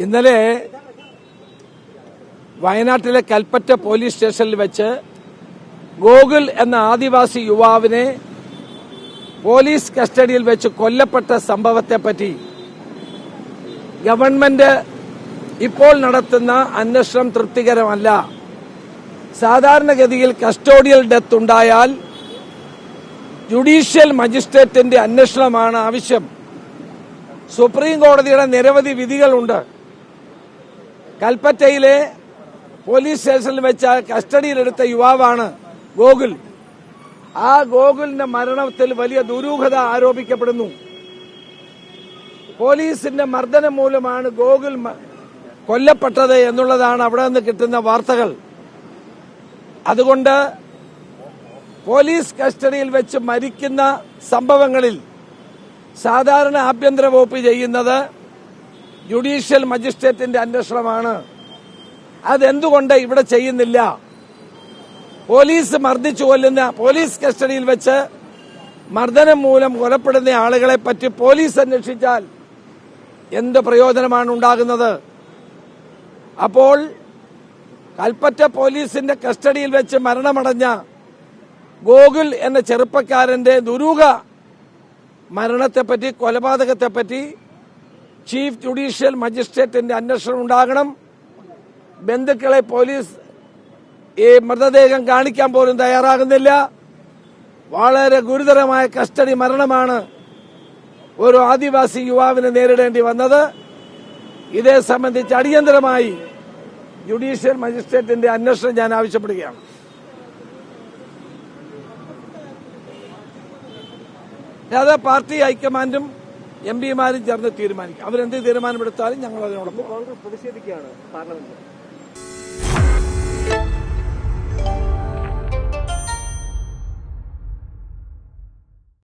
ഇന്നലെ വയനാട്ടിലെ കൽപ്പറ്റ പോലീസ് സ്റ്റേഷനിൽ വെച്ച് ഗോകുൽ എന്ന ആദിവാസി യുവാവിനെ പോലീസ് കസ്റ്റഡിയിൽ വെച്ച് കൊല്ലപ്പെട്ട സംഭവത്തെപ്പറ്റി ഗവൺമെന്റ് ഇപ്പോൾ നടത്തുന്ന അന്വേഷണം തൃപ്തികരമല്ല. സാധാരണഗതിയിൽ കസ്റ്റോഡിയൽ ഡെത്ത് ഉണ്ടായാൽ ജുഡീഷ്യൽ മജിസ്ട്രേറ്റിന്റെ അന്വേഷണമാണ് ആവശ്യം. സുപ്രീം കോടതിയുടെ നിരവധി വിധികളുണ്ട്. കൽപ്പറ്റയിലെ പോലീസ് സ്റ്റേഷനിൽ വെച്ച കസ്റ്റഡിയിലെടുത്ത യുവാവാണ് ഗോകുൽ. ആ ഗോകുലിന്റെ മരണത്തിൽ വലിയ ദുരൂഹത ആരോപിക്കപ്പെടുന്നു. പോലീസിന്റെ മർദ്ദനം മൂലമാണ് ഗോകുൽ കൊല്ലപ്പെട്ടത് എന്നുള്ളതാണ് അവിടെ നിന്ന് കിട്ടുന്ന വാർത്തകൾ. അതുകൊണ്ട് പോലീസ് കസ്റ്റഡിയിൽ വെച്ച് മരിക്കുന്ന സംഭവങ്ങളിൽ സാധാരണ ആഭ്യന്തര വകുപ്പ് ചെയ്യുന്നത് ജുഡീഷ്യൽ മജിസ്ട്രേറ്റിന്റെ അന്വേഷണമാണ്. അതെന്തുകൊണ്ട് ഇവിടെ ചെയ്യുന്നില്ല? പോലീസ് മർദ്ദിച്ചു കൊല്ലുന്ന, പോലീസ് കസ്റ്റഡിയിൽ വെച്ച് മർദ്ദനം മൂലം കൊലപ്പെടുന്ന ആളുകളെ പറ്റി പോലീസ് അന്വേഷിച്ചാൽ എന്ത് പ്രയോജനമാണ് ഉണ്ടാകുന്നത്? അപ്പോൾ കൽപ്പറ്റ പോലീസിന്റെ കസ്റ്റഡിയിൽ വെച്ച് മരണമടഞ്ഞ ഗോകുൽ എന്ന ചെറുപ്പക്കാരന്റെ ദുരൂഹ മരണത്തെപ്പറ്റി, കൊലപാതകത്തെപ്പറ്റി ചീഫ് ജുഡീഷ്യൽ മജിസ്ട്രേറ്റിന്റെ അന്വേഷണം ഉണ്ടാകണം. ബന്ധുക്കളെ പോലീസ് ഈ മൃതദേഹം കാണിക്കാൻ പോലും തയ്യാറാകുന്നില്ല. വളരെ ഗുരുതരമായ കസ്റ്റഡി മരണമാണ് ഒരു ആദിവാസി യുവാവിന് നേരിടേണ്ടി വന്നത്. ഇതേ സംബന്ധിച്ച് അടിയന്തരമായി ജുഡീഷ്യൽ മജിസ്ട്രേറ്റിന്റെ അന്വേഷണം ഞാൻ ആവശ്യപ്പെടുകയാണ്. അത് പാർട്ടി ഹൈക്കമാൻഡും എം പിമാരും ചേർന്ന് തീരുമാനിക്കും. അവരെന്ത് തീരുമാനമെടുത്താലും ഞങ്ങൾ അതിനോടൊപ്പം പ്രതിഷേധിക്കുകയാണ് പാർലമെന്റിൽ.